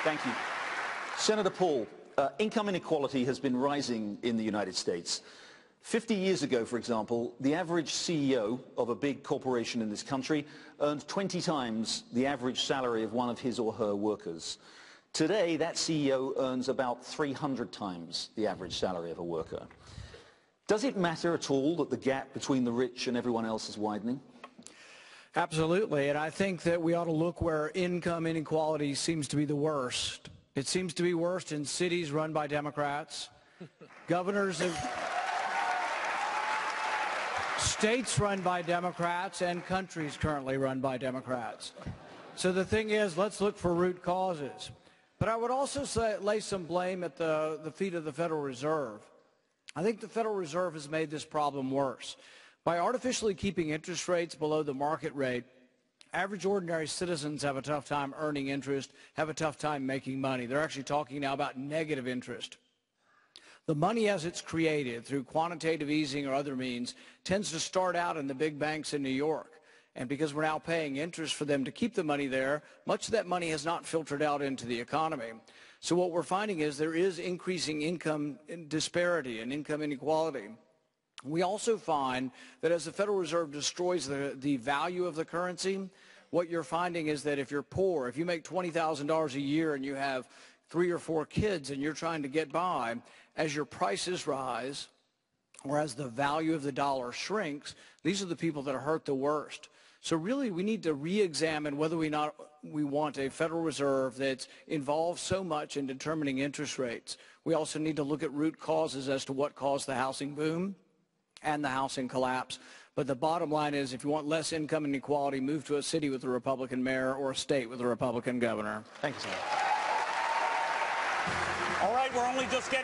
Thank you. Senator Paul, income inequality has been rising in the United States. 50 years ago, for example, the average CEO of a big corporation in this country earned 20 times the average salary of one of his or her workers. Today, that CEO earns about 300 times the average salary of a worker. Does it matter at all that the gap between the rich and everyone else is widening? Absolutely, and I think that we ought to look where income inequality seems to be the worst. It seems to be worst in cities run by Democrats, governors of states run by Democrats, and countries currently run by Democrats. So the thing is, let's look for root causes. But I would also lay some blame at the feet of the Federal Reserve. I think the Federal Reserve has made this problem worse. By artificially keeping interest rates below the market rate, average ordinary citizens have a tough time earning interest, have a tough time making money. They're actually talking now about negative interest. The money as it's created through quantitative easing or other means tends to start out in the big banks in New York. And because we're now paying interest for them to keep the money there, much of that money has not filtered out into the economy. So what we're finding is there is increasing income disparity and income inequality. We also find that as the Federal Reserve destroys the value of the currency, what you're finding is that if you're poor, if you make $20,000 a year and you have 3 or 4 kids and you're trying to get by, as your prices rise or as the value of the dollar shrinks, these are the people that are hurt the worst. So really we need to re-examine whether we want a Federal Reserve that's involved so much in determining interest rates. We also need to look at root causes as to what caused the housing boom and the housing collapse. But the bottom line is, if you want less income inequality, move to a city with a Republican mayor or a state with a Republican governor. Thank you, sir. All right, we're only just getting